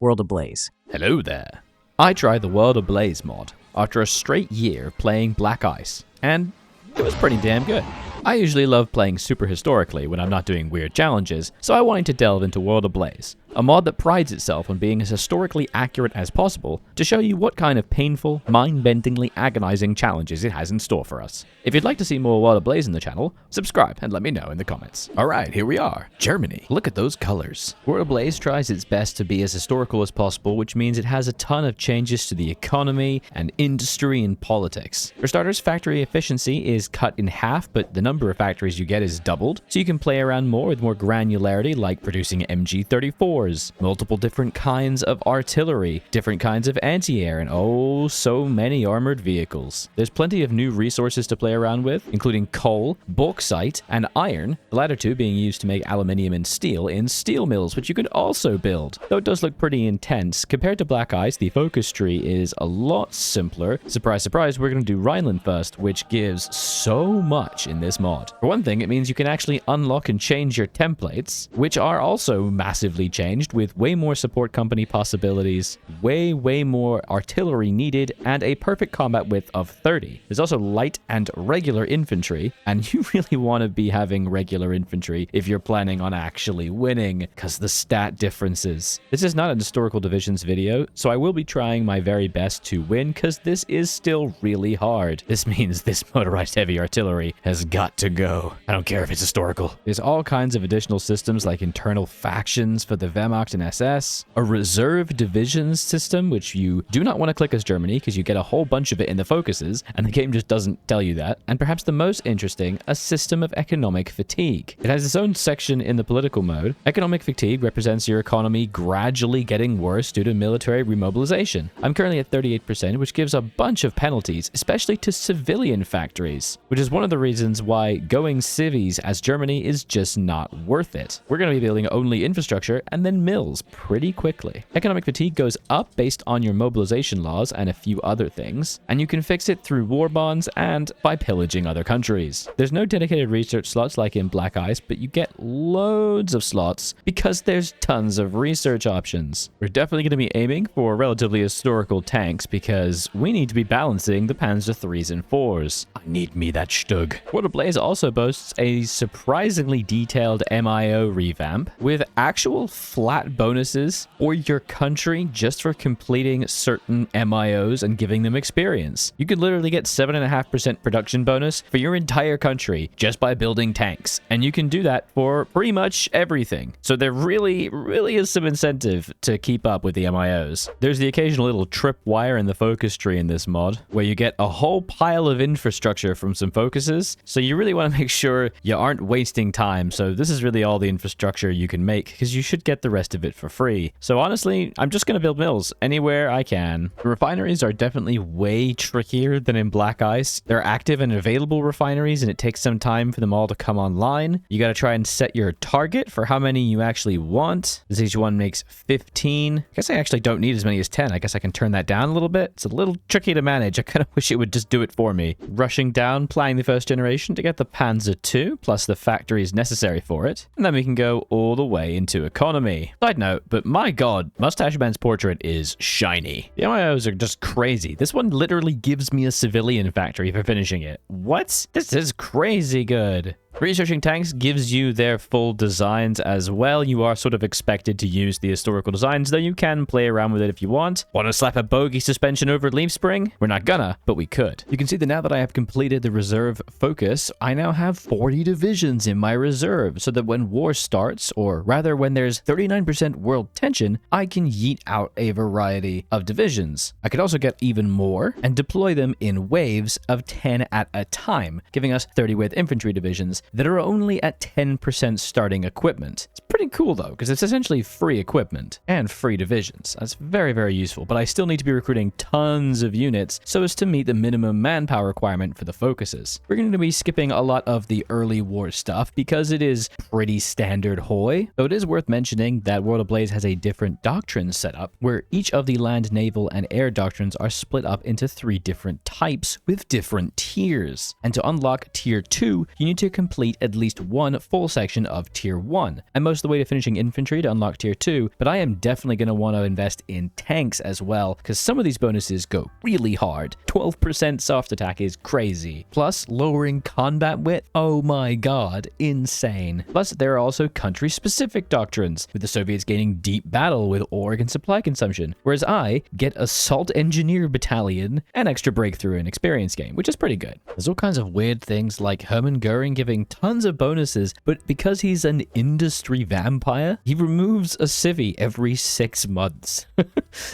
World Ablaze. Hello there. I tried the World Ablaze mod after a straight year of playing Black Ice, and it was pretty damn good. I usually love playing super historically when I'm not doing weird challenges, so I wanted to delve into World Ablaze, a mod that prides itself on being as historically accurate as possible to show you what kind of painful, mind-bendingly agonizing challenges it has in store for us. If you'd like to see more World Ablaze in the channel, subscribe and let me know in the comments. Alright, here we are. Germany. Look at those colors. World Ablaze tries its best to be as historical as possible, which means it has a ton of changes to the economy and industry and politics. For starters, factory efficiency is cut in half, but the number of factories you get is doubled, so you can play around more with more granularity, like producing MG34s, multiple different kinds of artillery, different kinds of anti-air, and oh, so many armored vehicles. There's plenty of new resources to play around with, including coal, bauxite, and iron, the latter two being used to make aluminium and steel in steel mills, which you can also build. Though it does look pretty intense, compared to Black Ice, the focus tree is a lot simpler. Surprise, surprise, we're going to do Rhineland first, which gives so much in this mod. For one thing, it means you can actually unlock and change your templates, which are also massively changed with way more support company possibilities, way more artillery needed, and a perfect combat width of 30. There's also light and regular infantry, and you really want to be having regular infantry if you're planning on actually winning, because the stat differences. This is not a historical divisions video, so I will be trying my very best to win, because this is still really hard. This means this motorized heavy artillery has got to go. I don't care if it's historical. There's all kinds of additional systems like internal factions for the Wehrmacht and SS, a reserve divisions system, which you do not want to click as Germany because you get a whole bunch of it in the focuses, and the game just doesn't tell you that, and perhaps the most interesting, a system of economic fatigue. It has its own section in the political mode. Economic fatigue represents your economy gradually getting worse due to military remobilization. I'm currently at 38%, which gives a bunch of penalties, especially to civilian factories, which is one of the reasons why going civies as Germany is just not worth it. We're going to be building only infrastructure and then mills pretty quickly. Economic fatigue goes up based on your mobilization laws and a few other things, and you can fix it through war bonds and by pillaging other countries. There's no dedicated research slots like in Black Ice, but you get loads of slots because there's tons of research options. We're definitely going to be aiming for relatively historical tanks because we need to be balancing the Panzer IIIs and 4s. I need me that Stug. World Ablaze also boasts a surprisingly detailed MIO revamp with actual flat bonuses for your country just for completing certain MIOs and giving them experience. You could literally get 7.5% production bonus for your entire country just by building tanks, and you can do that for pretty much everything. So there really is some incentive to keep up with the MIOs. There's the occasional little tripwire in the focus tree in this mod where you get a whole pile of infrastructure from some focuses, so you really want to make sure you aren't wasting time. So this is really all the infrastructure you can make because you should get the rest of it for free. So honestly, I'm just going to build mills anywhere I can. The refineries are definitely way trickier than in Black Ice. They're active and available refineries, and it takes some time for them all to come online. You got to try and set your target for how many you actually want. This each one makes 15. I guess I actually don't need as many as 10. I guess I can turn that down a little bit. It's a little tricky to manage. I kind of wish it would just do it for me. Rushing down, planning the first generation to get the Panzer II, plus the factories necessary for it, and then we can go all the way into economy. Side note, but my god, Mustache Man's portrait is shiny. The MIOs are just crazy. This one literally gives me a civilian factory for finishing it. What? This is crazy good. Researching tanks gives you their full designs as well. You are sort of expected to use the historical designs, though you can play around with it if you want. Want to slap a bogey suspension over leaf spring? We're not gonna, but we could. You can see that now that I have completed the reserve focus, I now have 40 divisions in my reserve, so that when war starts, or rather when there's 39% world tension, I can yeet out a variety of divisions. I could also get even more and deploy them in waves of 10 at a time, giving us 30 with infantry divisions that are only at 10% starting equipment. It's pretty cool though, because it's essentially free equipment and free divisions. That's very useful, but I still need to be recruiting tons of units so as to meet the minimum manpower requirement for the focuses. We're going to be skipping a lot of the early war stuff because it is pretty standard HOI, though it is worth mentioning that World Ablaze has a different doctrine setup where each of the land, naval, and air doctrines are split up into 3 different types with different tiers. And to unlock tier 2, you need to complete at least one full section of tier 1, and most the way to finishing infantry to unlock tier 2, but I am definitely going to want to invest in tanks as well, because some of these bonuses go really hard. 12% soft attack is crazy. Plus, lowering combat width, oh my god, insane. Plus, there are also country-specific doctrines, with the Soviets gaining deep battle with Oregon supply consumption, whereas I get Assault Engineer Battalion and extra breakthrough and experience gain, which is pretty good. There's all kinds of weird things like Hermann Goering giving tons of bonuses, but because he's an industry vampire, he removes a civvy every 6 months.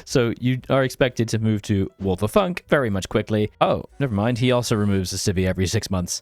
So you are expected to move to Wolf of Funk very much quickly. Oh, never mind. He also removes a civvy every 6 months.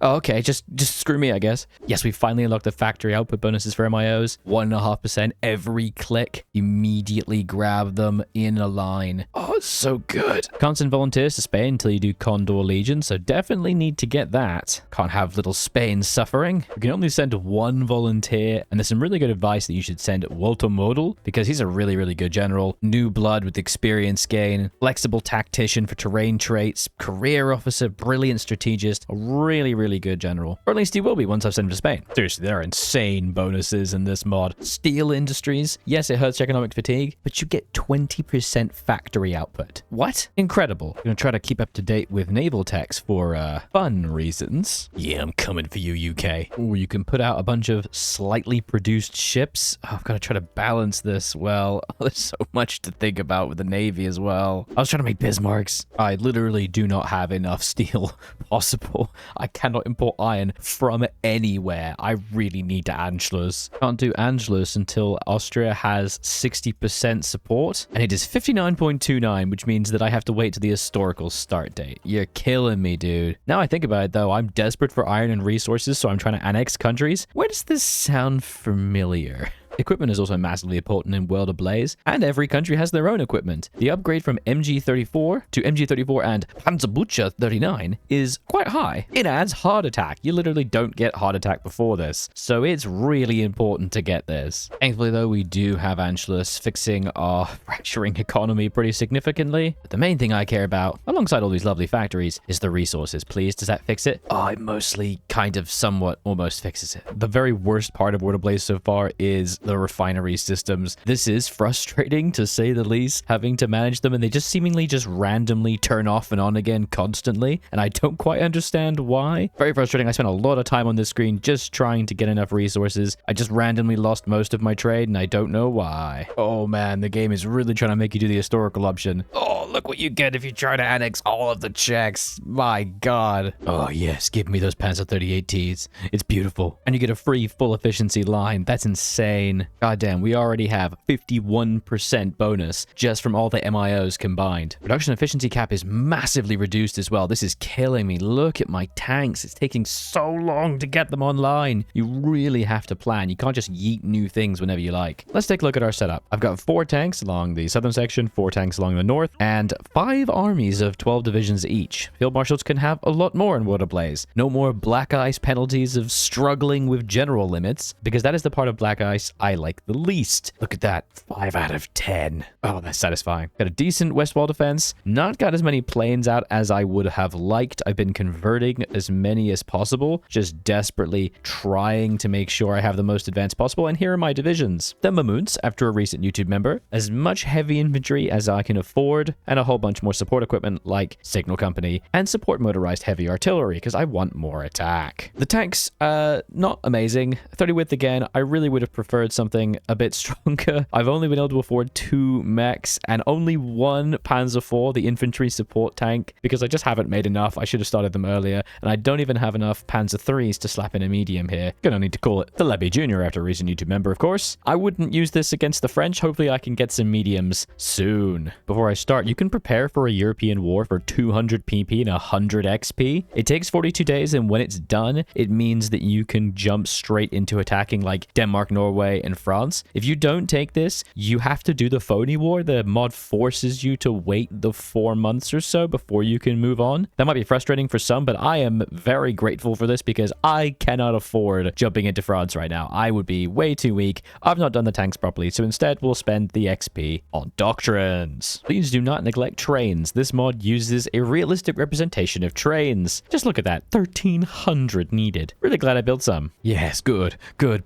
Okay. Just screw me, I guess. Yes, we finally unlocked the factory output bonuses for MIOs. 1.5% every click. Immediately grab them in a line. Oh, it's so good. Constant volunteers to Spain until you do Condor Legion, so definitely need to get that. Can't have little Spain suffering. We can only send 1 volunteer, and there's some really good advice that you should send Walter Model, because he's a really, really good general. New blood with experience gain, flexible tactician for terrain traits, career officer, brilliant strategist, a really, really good general. Or at least he will be once I've sent him to Spain. Seriously, there are insane bonuses in this mod. Steel industries, yes, it hurts economic fatigue, but you get 20% factory output. What? Incredible. I'm gonna try to keep up to date with naval techs for fun reasons. Yeah, I'm coming for you, UK. Or you can put out a bunch of slightly produced ships. Oh, I've got to try to balance this well. There's so much to think about with the Navy as well. I was trying to make Bismarcks. I literally do not have enough steel possible. I cannot import iron from anywhere. I really need to Anschluss. Can't do Anschluss until Austria has 60% support, and it is 59.29, which means that I have to wait to the historical start date. You're killing me, dude. Now I think about it, though, I'm desperate for iron and resources, so I'm trying to annex countries. Where does this sound familiar? Equipment is also massively important in World Ablaze, and every country has their own equipment. The upgrade from MG34 to MG34 and Panzerbucher 39 is quite high. It adds heart attack. You literally don't get heart attack before this, so it's really important to get this. Thankfully, though, we do have Anschluss fixing our fracturing economy pretty significantly. But the main thing I care about, alongside all these lovely factories, is the resources. Please, does that fix it? Oh, it mostly, kind of, somewhat, almost fixes it. The very worst part of World Ablaze so far is the refinery systems. This is frustrating, to say the least, having to manage them, and they just seemingly just randomly turn off and on again constantly, and I don't quite understand why. Very frustrating. I spent a lot of time on this screen just trying to get enough resources. I just randomly lost most of my trade, and I don't know why. Oh man, the game is really trying to make you do the historical option. Oh, look what you get if you try to annex all of the Czechs. My god. Oh yes, give me those Panzer 38Ts. It's beautiful. And you get a free full efficiency line. That's insane. Goddamn, we already have 51% bonus just from all the MIOs combined. Production efficiency cap is massively reduced as well. This is killing me. Look at my tanks. It's taking so long to get them online. You really have to plan. You can't just yeet new things whenever you like. Let's take a look at our setup. I've got 4 tanks along the southern section, 4 tanks along the north, and 5 armies of 12 divisions each. Field marshals can have a lot more in World Ablaze. No more black ice penalties of struggling with general limits, because that is the part of black ice I like the least. Look at that. 5 out of 10. Oh, that's satisfying. Got a decent west wall defense. Not got as many planes out as I would have liked. I've been converting as many as possible, just desperately trying to make sure I have the most advanced possible, and here are my divisions. The Mamuts, after a recent YouTube member, as much heavy infantry as I can afford, and a whole bunch more support equipment like Signal Company, and support motorized heavy artillery, because I want more attack. The tanks, not amazing. 30 width again. I really would have preferred something a bit stronger. I've only been able to afford 2 mechs and only 1 Panzer IV, the infantry support tank, because I just haven't made enough. I should have started them earlier, and I don't even have enough Panzer IIIs to slap in a medium here. Gonna need to call it the Levy Jr. after a recent YouTube member, of course. I wouldn't use this against the French. Hopefully I can get some mediums soon. Before I start, you can prepare for a European war for 200 PP and 100 XP. It takes 42 days, and when it's done, it means that you can jump straight into attacking like Denmark, Norway, Norway and France. If you don't take this, you have to do the phony war. The mod forces you to wait the 4 months or so before you can move on. That might be frustrating for some, but I am very grateful for this because I cannot afford jumping into France right now. I would be way too weak. I've not done the tanks properly, so instead we'll spend the XP on doctrines. Please do not neglect trains. This mod uses a realistic representation of trains. Just look at that, 1,300 needed. Really glad I built some. Yes, good,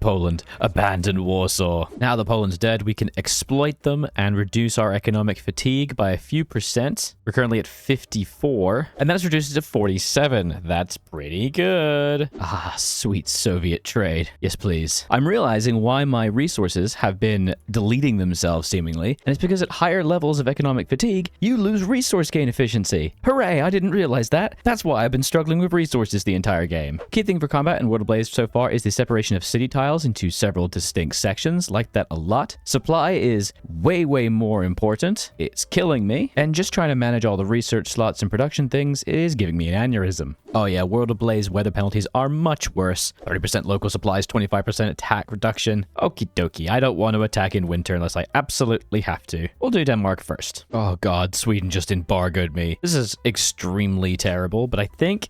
Poland. Abandon Warsaw. Now that Poland's dead, we can exploit them and reduce our economic fatigue by a few percent. We're currently at 54, and that's reduced to 47. That's pretty good. Ah, sweet Soviet trade. Yes, please. I'm realizing why my resources have been deleting themselves seemingly, and it's because at higher levels of economic fatigue, you lose resource gain efficiency. Hooray, I didn't realize that. That's why I've been struggling with resources the entire game. Key thing for combat in World Ablaze so far is the separation of city tiles into several distinct sections. Like that a lot. Supply is way more important. It's killing me, and just trying to manage all the research slots and production things is giving me an aneurysm. Oh yeah, World Ablaze weather penalties are much worse. 30% local supplies, 25% attack reduction. Okie dokie, I don't want to attack in winter unless I absolutely have to. We'll do Denmark first. Oh god, Sweden just embargoed me. This is extremely terrible, but I think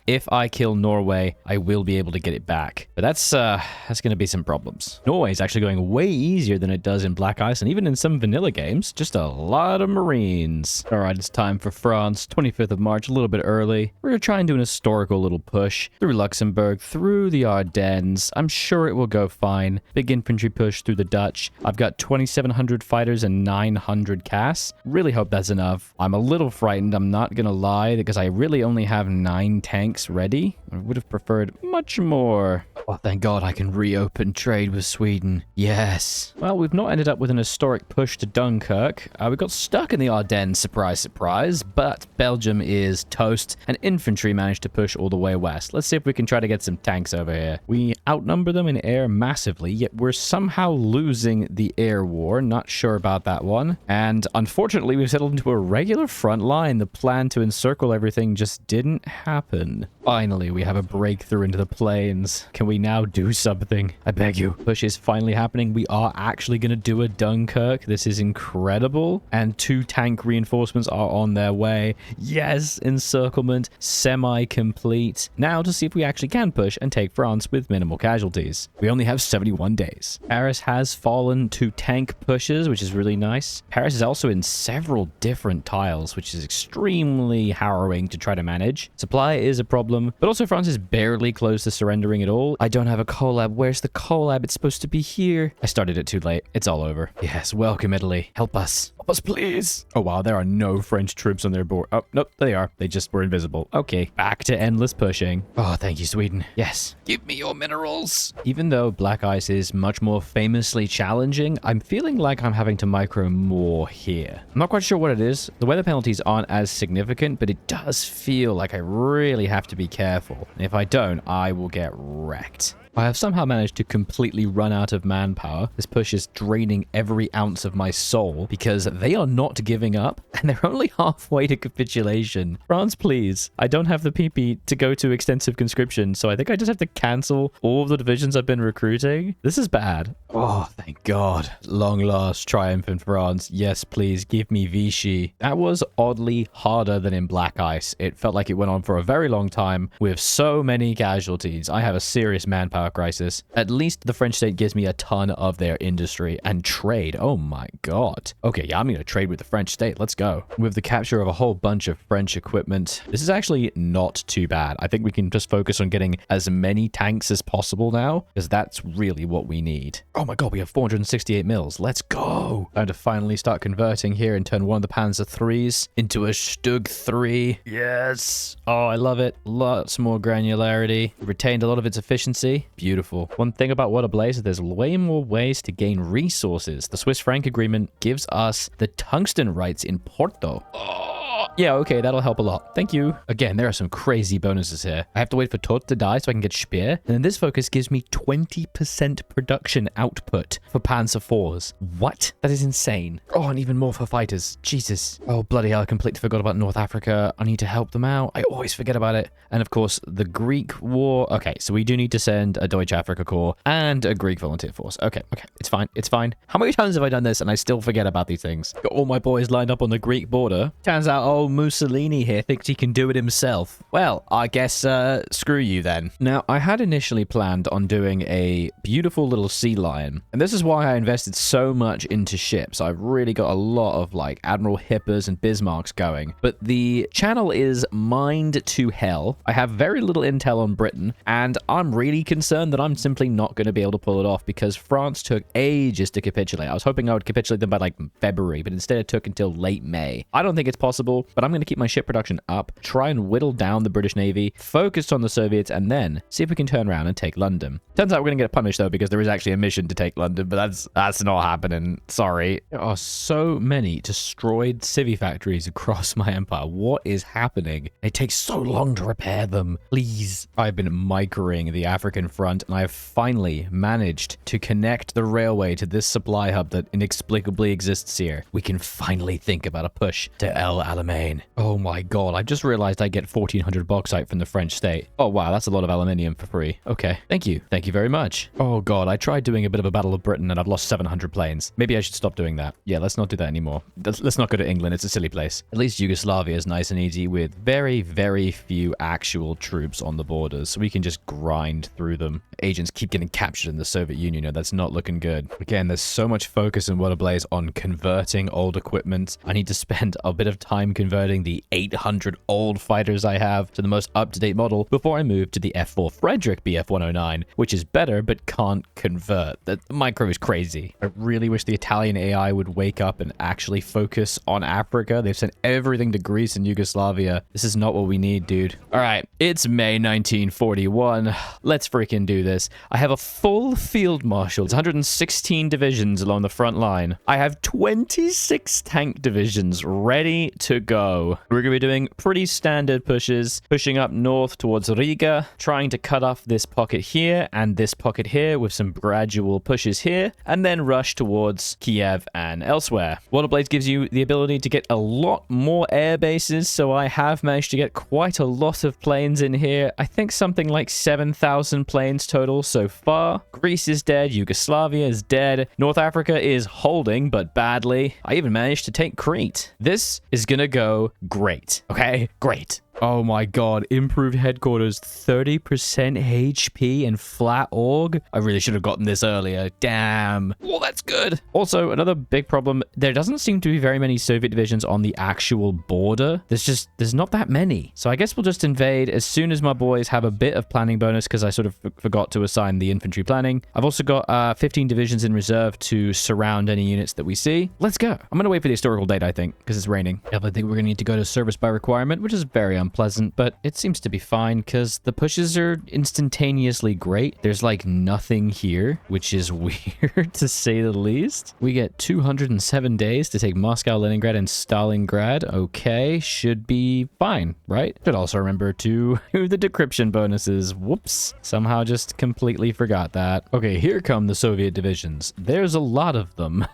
if I kill Norway, I will be able to get it back. But that's gonna be some problems. Norway is actually going way easier than it does in Black Ice, and even in some vanilla games, just a lot of Marines. All right, it's time for France. 25th of March, a little bit early. We're gonna try and do an historical little push through Luxembourg, through the Ardennes. I'm sure it will go fine. Big infantry push through the Dutch. I've got 2,700 fighters and 900 CAS. Really hope that's enough. I'm a little frightened, I'm not gonna lie, because I really only have 9 tanks ready. I would have preferred much more. Oh, thank God I can reopen trade with Sweden. Yes. Well, we've not ended up with an historic push to Dunkirk. We got stuck in the Ardennes, surprise, surprise, but Belgium is toast, and infantry managed to push all the way west. Let's see if we can try to get some tanks over here. We outnumber them in air massively, yet we're somehow losing the air war. Not sure about that one. And unfortunately, we've settled into a regular front line. The plan to encircle everything just didn't happen. Finally, we have a breakthrough into the plains. Can we now do something? I beg you. Push is finally happening. We are actually going to do a Dunkirk. This is incredible. And 2 tank reinforcements are on their way. Yes, encirclement semi-complete. Now to see if we actually can push and take France with minimal casualties. We only have 71 days. Paris has fallen to tank pushes, which is really nice. Paris is also in several different tiles, which is extremely harrowing to try to manage. Supply is a problem, but also France is barely close to surrendering at all. I don't have a collab. Where's the collab? It's supposed to be here. I started it too late. It's all over. Yes, welcome Italy. Help us. Help us, please. Oh, wow. There are no French troops on their board. Oh, nope. They are. They just were invisible. Okay. Back to endless pushing. Oh, thank you, Sweden. Yes. Give me your minerals. Even though Black Ice is much more famously challenging, I'm feeling like I'm having to micro more here. I'm not quite sure what it is. The weather penalties aren't as significant, but it does feel like I really have to be careful. If I don't, I will get wrecked. I have somehow managed to completely run out of manpower. This push is draining every ounce of my soul because they are not giving up and they're only halfway to capitulation. France, please. I don't have the PP to go to extensive conscription, so I think I just have to cancel all of the divisions I've been recruiting. This is bad. Oh, thank God. Long last triumph in France. Yes, please give me Vichy. That was oddly harder than in Black Ice. It felt like it went on for a very long time with so many casualties. I have a serious manpower crisis. At least the French state gives me a ton of their industry and trade. Oh my God. Okay, yeah, I'm going to trade with the French state. Let's go. With the capture of a whole bunch of French equipment, this is actually not too bad. I think we can just focus on getting as many tanks as possible now, because that's really what we need. Oh my God, we have 468 mils. Let's go. Time to finally start converting here and turn one of the Panzer IIIs into a Stug 3. Yes. Oh, I love it. Lots more granularity. Retained a lot of its efficiency. Beautiful. One thing about World Ablaze is there's way more ways to gain resources. The Swiss franc agreement gives us the tungsten rights in Porto. Oh, Yeah, okay, that'll help a lot. Thank you. Again, there are some crazy bonuses here. I have to wait for Tod to die so I can get Speer. And then this focus gives me 20% production output for Panzer IVs. What? That is insane. Oh, and even more for fighters. Jesus. Oh, bloody hell, I completely forgot about North Africa. I need to help them out. I always forget about it. And of course, the Greek war. Okay, so we do need to send a Deutsche Afrika Corps and a Greek volunteer force. Okay, it's fine, it's fine. How many times have I done this and I still forget about these things? Got all my boys lined up on the Greek border. Turns out old Mussolini here thinks he can do it himself. Well, I guess screw you then. Now, I had initially planned on doing a beautiful little sea lion, and this is why I invested so much into ships. I've really got a lot of like Admiral Hippers and Bismarcks going, but the channel is mined to hell. I have very little intel on Britain, and I'm really concerned that I'm simply not going to be able to pull it off because France took ages to capitulate. I was hoping I would capitulate them by like February, but instead it took until late May. I don't think it's possible, but I'm going to keep my ship production up, try and whittle down the British Navy, focus on the Soviets, and then see if we can turn around and take London. Turns out we're going to get punished though because there is actually a mission to take London, but that's not happening. Sorry. There are so many destroyed civvy factories across my empire. What is happening? It takes so long to repair them. Please. I've been microing the African front, and I have finally managed to connect the railway to this supply hub that inexplicably exists here. We can finally think about a push to El Alamein. Oh my god, I just realized I get 1400 bauxite from the French state. Oh wow, that's a lot of aluminium for free. Okay, thank you. Thank you very much. Oh god, I tried doing a bit of a Battle of Britain and I've lost 700 planes. Maybe I should stop doing that. Yeah, let's not do that anymore. Let's not go to England, it's a silly place. At least Yugoslavia is nice and easy with very, very few actual troops on the borders, so we can just grind through them. Agents keep getting captured in the Soviet Union, and that's not looking good. Again, there's so much focus in World Ablaze on converting old equipment. I need to spend a bit of time converting the 800 old fighters I have to the most up-to-date model before I move to the F4 Frederick BF-109, which is better but can't convert. The micro is crazy. I really wish the Italian AI would wake up and actually focus on Africa. They've sent everything to Greece and Yugoslavia. This is not what we need, dude. All right, it's May 1941. Let's freaking do this. I have a full field marshal. It's 116 divisions along the front line. I have 26 tank divisions ready to go. We're going to be doing pretty standard pushes, pushing up north towards Riga, trying to cut off this pocket here and this pocket here with some gradual pushes here, and then rush towards Kiev and elsewhere. World Ablaze gives you the ability to get a lot more air bases, so I have managed to get quite a lot of planes in here. I think something like 7,000 planes total so far. Greece is dead, Yugoslavia is dead, North Africa is holding, but badly. I even managed to take Crete. This is gonna go great. Okay, great. Oh my god, improved headquarters, 30% HP and flat org. I really should have gotten this earlier. Damn. Well, that's good. Also, another big problem, there doesn't seem to be very many Soviet divisions on the actual border. There's not that many. So I guess we'll just invade as soon as my boys have a bit of planning bonus because I sort of forgot to assign the infantry planning. I've also got 15 divisions in reserve to surround any units that we see. Let's go. I'm going to wait for the historical date, I think, because it's raining. I think we're going to need to go to service by requirement, which is very unpleasant, but it seems to be fine because the pushes are instantaneously great. There's like nothing here, which is weird to say the least. We get 207 days to take Moscow, Leningrad, and Stalingrad. Okay, should be fine, right? Should also remember to do the decryption bonuses. Whoops, somehow just completely forgot that. Okay, here come the Soviet divisions. There's a lot of them.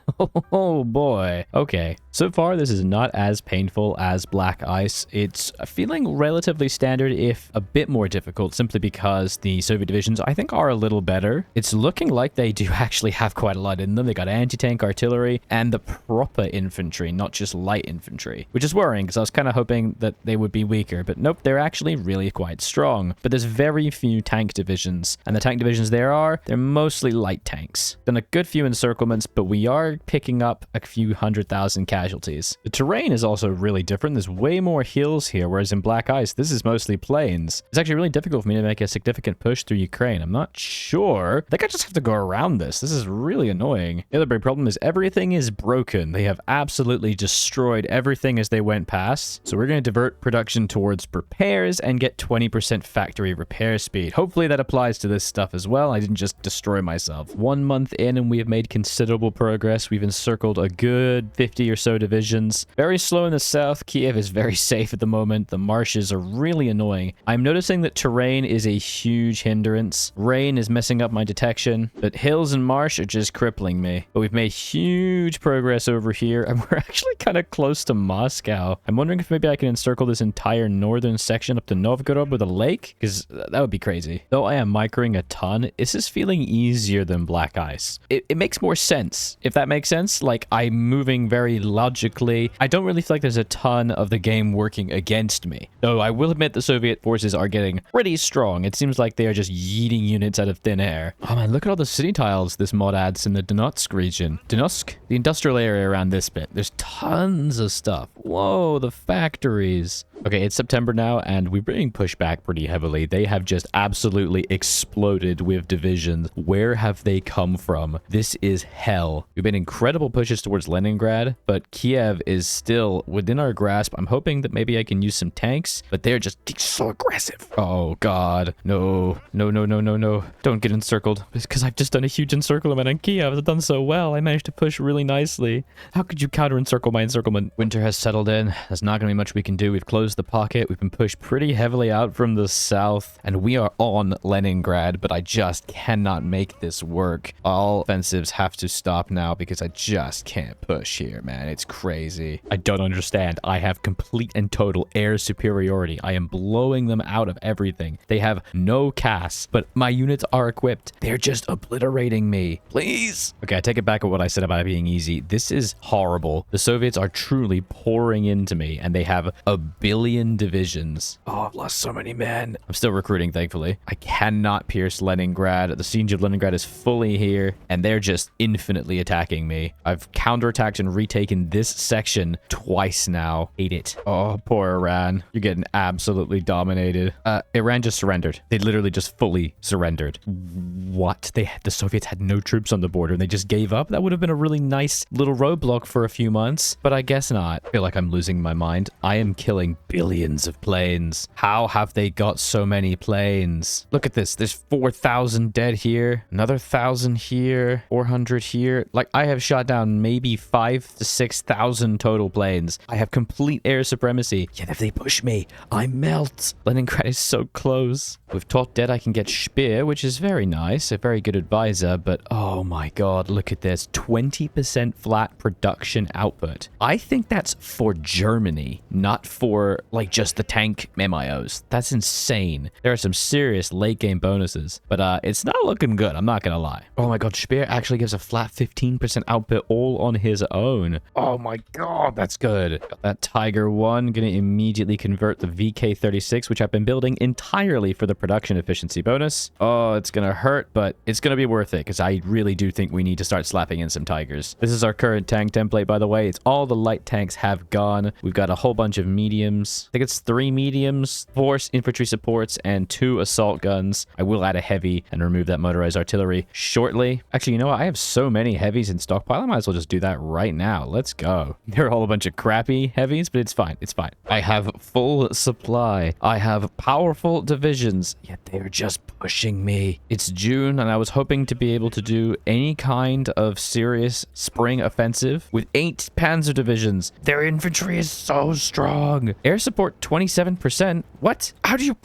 Oh boy. Okay, so far this is not as painful as Black Ice. It's feeling relatively standard, if a bit more difficult, simply because the Soviet divisions I think are a little better. It's looking like they do actually have quite a lot in them. They got anti-tank artillery and the proper infantry, not just light infantry, which is worrying because I was kind of hoping that they would be weaker, but nope, they're actually really quite strong. But there's very few tank divisions, and the tank divisions they're mostly light tanks. Done a good few encirclements, but we are picking up a few 100,000 casualties. The terrain is also really different. There's way more hills here, whereas in Black Ice, this is mostly plains. It's actually really difficult for me to make a significant push through Ukraine. I'm not sure. I think I just have to go around this. This is really annoying. The other big problem is everything is broken. They have absolutely destroyed everything as they went past. So we're going to divert production towards repairs and get 20% factory repair speed. Hopefully that applies to this stuff as well. I didn't just destroy myself. 1 month in and we have made considerable progress. We've encircled a good 50 or so so divisions. Very slow in the south. Kiev is very safe at the moment. The marshes are really annoying. I'm noticing that terrain is a huge hindrance. Rain is messing up my detection, but hills and marsh are just crippling me. But we've made huge progress over here, and we're actually kind of close to Moscow. I'm wondering if maybe I can encircle this entire northern section up to Novgorod with a lake, because that would be crazy. Though I am microing a ton, this is feeling easier than Black Ice. It makes more sense, if that makes sense. Like, I'm moving very logically. I don't really feel like there's a ton of the game working against me. Though I will admit the Soviet forces are getting pretty strong. It seems like they are just yeeting units out of thin air. Oh man, look at all the city tiles this mod adds in the Donetsk region. Donetsk? The industrial area around this bit. There's tons of stuff. Whoa, the factories. Okay, it's September now, and we're being pushed back pretty heavily. They have just absolutely exploded with divisions. Where have they come from? This is hell. We've made incredible pushes towards Leningrad, but Kiev is still within our grasp. I'm hoping that maybe I can use some tanks, but they're just so aggressive. Oh, God. No. No, no, no, no, no. Don't get encircled. Because I've just done a huge encirclement on Kiev. I've done so well. I managed to push really nicely. How could you counter-encircle my encirclement? Winter has settled in. There's not going to be much we can do. We've closed the pocket. We've been pushed pretty heavily out from the south, and we are on Leningrad, but I just cannot make this work. All offensives have to stop now because I just can't push here, man. It's crazy. I don't understand. I have complete and total air superiority. I am blowing them out of everything. They have no CAS, but my units are equipped. They're just obliterating me. Please. Okay, I take it back at what I said about it being easy. This is horrible. The Soviets are truly pouring into me, and they have a billion divisions. Oh, I've lost so many men. I'm still recruiting, thankfully. I cannot pierce Leningrad. The siege of Leningrad is fully here, and they're just infinitely attacking me. I've counterattacked and retaken this section twice now. Hate it. Oh, poor Iran. You're getting absolutely dominated. Iran just surrendered. They literally just fully surrendered. What? The Soviets had no troops on the border, and they just gave up? That would have been a really nice little roadblock for a few months, but I guess not. I feel like I'm losing my mind. I am killing billions of planes. How have they got so many planes? Look at this. There's 4,000 dead here, another 1,000 here, 400 here. Like, I have shot down maybe 5,000 to 6,000 total planes. I have complete air supremacy. Yet if they push me, I melt. Leningrad is so close. With Tot dead, I can get Speer, which is very nice, a very good advisor, but oh my god, look at this. 20% flat production output. I think that's for Germany, not for, like, just the tank MIOs. That's insane. There are some serious late game bonuses, but it's not looking good, I'm not gonna lie. Oh my god, Speer actually gives a flat 15% output all on his own. Oh my god, that's good. Got that Tiger 1, gonna immediately convert the VK36, which I've been building entirely for the production efficiency bonus. Oh, it's gonna hurt, but it's gonna be worth it, because I really do think we need to start slapping in some Tigers. This is our current tank template, by the way. It's all the light tanks have gone. We've got a whole bunch of mediums. I think it's 3 mediums, 4 infantry supports, and 2 assault guns. I will add a heavy and remove that motorized artillery shortly. Actually, you know what? I have so many heavies in stockpile. I might as well just do that right now. Let's go. They're all a bunch of crappy heavies, but it's fine. It's fine. I have full supply. I have powerful divisions, yet they're just pushing me. It's June, and I was hoping to be able to do any kind of serious spring offensive with 8 panzer divisions. Their infantry is so strong. Air support 27%. What? How do you...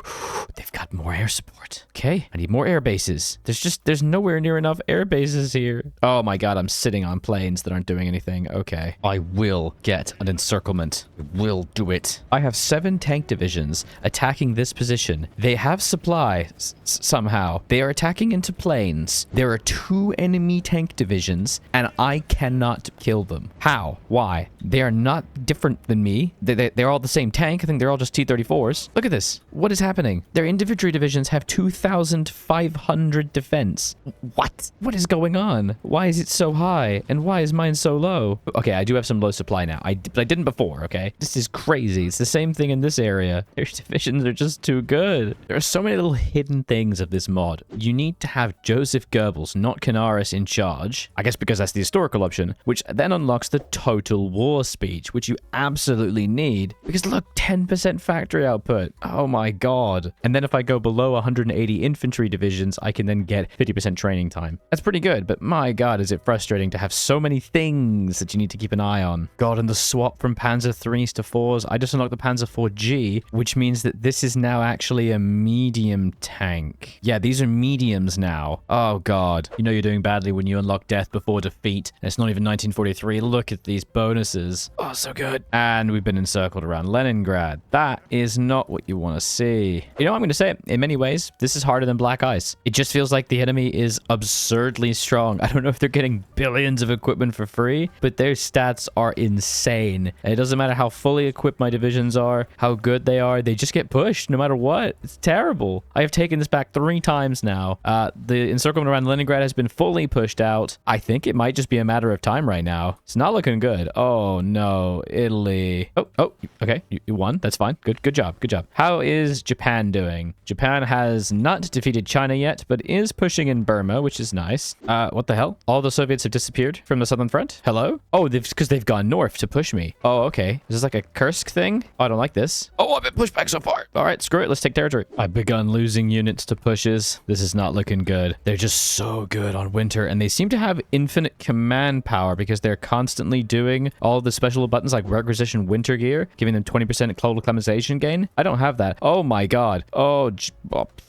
They've got more air support. Okay, I need more air bases. There's nowhere near enough air bases here. Oh my god, I'm sitting on planes that aren't doing anything. Okay, I will get an encirclement. I will do it. I have 7 tank divisions attacking this position. They have supply somehow. They are attacking into planes. There are 2 enemy tank divisions, and I cannot kill them. How? Why? They are not different than me. They're all the same tank. I think they're all just T-34s. Look at this. What is happening? Their infantry divisions have 2,500 defense. What? What is going on? Why is it so high? And why is mine so low? Okay, I do have some low supply now. But I didn't before, okay? This is crazy. It's the same thing in this area. Their divisions are just too good. There are so many little hidden things of this mod. You need to have Joseph Goebbels, not Canaris, in charge. I guess because that's the historical option, which then unlocks the total war speech, which you absolutely need. Because look, 10% factory output. Oh my god. And then if I go below 180 infantry divisions, I can then get 50% training time. That's pretty good, but my god, is it frustrating to have so many things that you need to keep an eye on. God, and the swap from Panzer 3s to 4s. I just unlocked the Panzer 4G, which means that this is now actually a medium tank. Yeah, these are mediums now. Oh, God. You know you're doing badly when you unlock death before defeat. And it's not even 1943. Look at these bonuses. Oh, so good. And we've been encircled around Leningrad. That is not what you want to see. You know, I'm going to say it. In many ways, this is harder than Black Ice. It just feels like the enemy is absurdly strong. I don't know if they're getting billions of equipment for free, but their stats are insane. And it doesn't matter how fully equipped my divisions are, how good they are, they just get pushed no matter what. It's terrible. I have taken this back 3 times now. The encirclement around Leningrad has been fully pushed out. I think it might just be a matter of time right now. It's not looking good. Oh no, Italy. Oh, okay. You won. That's fine. Good job. Good job. How is Japan doing? Japan has not defeated China yet, but is pushing in Burma, which is nice. What the hell? All the Soviets have disappeared from the southern front? Hello? Oh, because they've gone north to push me. Oh, okay. Is this like a Kursk thing? Oh, I don't like this. Oh, I've been pushed back so far. All right, screw it. Let's take territory. I've begun losing units to pushes. This is not looking good. They're just so good on winter, and they seem to have infinite command power because they're constantly doing all the special buttons like requisition winter gear, giving them 20% total acclimatization gain. I don't have that. Oh my God. Oh,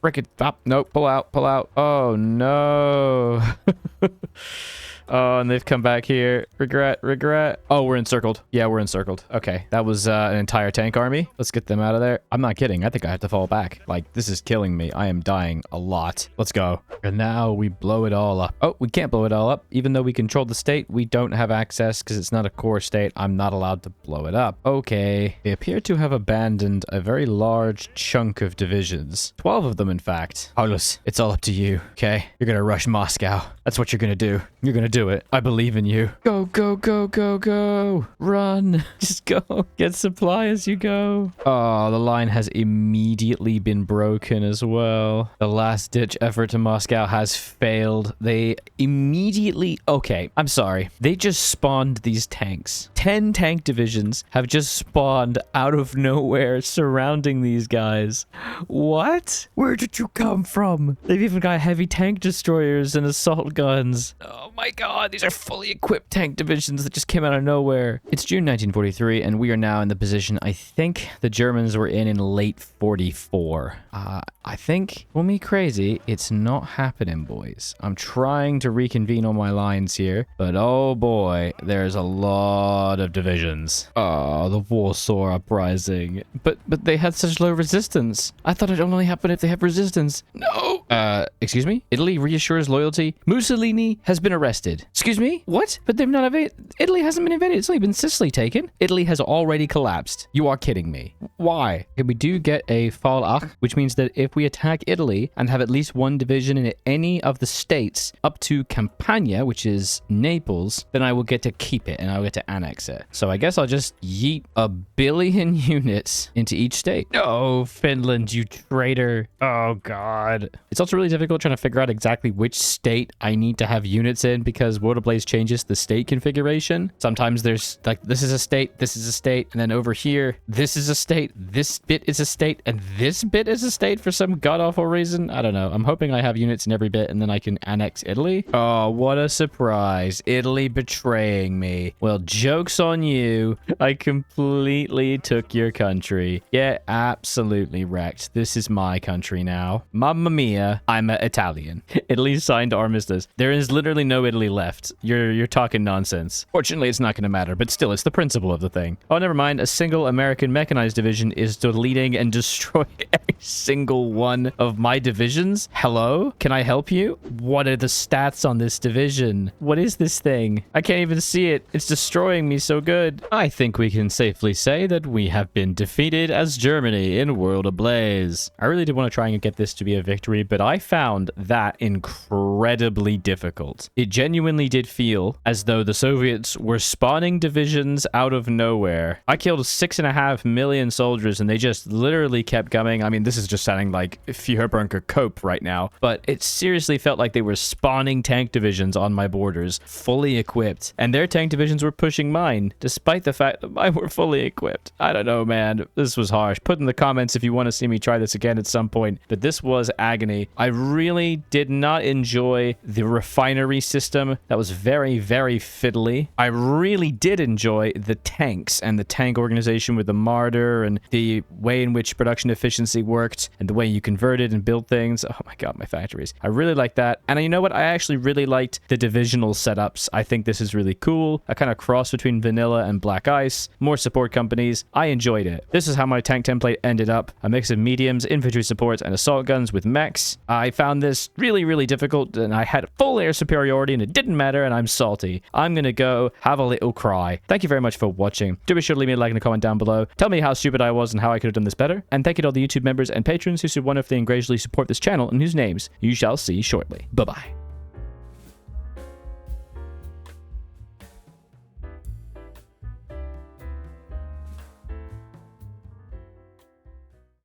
frickin' stop. Nope. Pull out. Oh no. Oh, and they've come back here. Regret. Oh, we're encircled. Yeah, we're encircled. Okay, that was an entire tank army. Let's get them out of there. I'm not kidding. I think I have to fall back. Like, this is killing me. I am dying a lot. Let's go. And now we blow it all up. Oh, we can't blow it all up. Even though we control the state, we don't have access because it's not a core state. I'm not allowed to blow it up. Okay. They appear to have abandoned a very large chunk of divisions. 12 of them, in fact. Carlos, it's all up to you, okay? You're gonna rush Moscow. That's what you're gonna do. You're gonna do it. I believe in you. Go. Run. Just go. Get supply as you go. Oh, the line has immediately been broken as well. The last ditch effort to Moscow has failed. They immediately... Okay, I'm sorry. They just spawned these tanks. 10 tank divisions have just spawned out of nowhere surrounding these guys. What? Where did you come from? They've even got heavy tank destroyers and assault guns. Oh my God, these are fully equipped tank divisions that just came out of nowhere. It's June 1943, and we are now in the position I think the Germans were in late 44. I think, call me crazy, it's not happening, boys. I'm trying to reconvene all my lines here, but oh boy, there's a lot of divisions. Oh, the Warsaw Uprising. But they had such low resistance. I thought it only happened if they have resistance. No! Excuse me? Italy reassures loyalty. Mussolini has been arrested. Excuse me? What? But they've not invaded. Italy hasn't been invaded. It's only been Sicily taken. Italy has already collapsed. You are kidding me. Why? Okay, we do get a Fall Ach, which means that if we attack Italy and have at least one division in any of the states up to Campania, which is Naples, then I will get to keep it and I'll get to annex it. So I guess I'll just yeet 1 billion units into each state. No, Finland, you traitor. Oh, God. It's also really difficult trying to figure out exactly which state I need to have units in because World Ablaze changes the state configuration. Sometimes there's like, this is a state, and then over here, this is a state, this bit is a state, and this bit is a state for some god-awful reason. I don't know. I'm hoping I have units in every bit and then I can annex Italy. Oh, what a surprise. Italy betraying me. Well, joke's on you. I completely took your country. Yeah, absolutely wrecked. This is my country now. Mamma mia, I'm Italian. Italy signed armistice. There is literally no Italy left. You're talking nonsense. Fortunately, it's not going to matter, but still, it's the principle of the thing. Oh, never mind. A single American mechanized division is deleting and destroying every single one of my divisions. Hello? Can I help you? What are the stats on this division? What is this thing? I can't even see it. It's destroying me so good. I think we can safely say that we have been defeated as Germany in World Ablaze. I really did want to try and get this to be a victory, but I found that incredibly difficult. It genuinely did feel as though the Soviets were spawning divisions out of nowhere. I killed 6.5 million soldiers and they just literally kept coming. I mean, this is just sounding like Führerbunker Cope right now, but it seriously felt like they were spawning tank divisions on my borders, fully equipped, and their tank divisions were pushing mine. fine, despite the fact that mine were fully equipped. I don't know, man. This was harsh. Put in the comments if you want to see me try this again at some point, but this was agony. I really did not enjoy the refinery system. That was very, very fiddly. I really did enjoy the tanks and the tank organization with the martyr and the way in which production efficiency worked and the way you converted and built things. Oh my god, my factories. I really like that. And you know what? I actually really liked the divisional setups. I think this is really cool. A kind of cross between vanilla and black ice. More support companies. I enjoyed it. This is how my tank template ended up. A mix of mediums, infantry supports, and assault guns with mechs. I found this really, really difficult, and I had full air superiority, and it didn't matter, and I'm salty. I'm gonna go have a little cry. Thank you very much for watching. Do be sure to leave me a like and a comment down below. Tell me how stupid I was and how I could have done this better. And thank you to all the YouTube members and patrons who so wonderfully and graciously support this channel and whose names you shall see shortly. Bye-bye.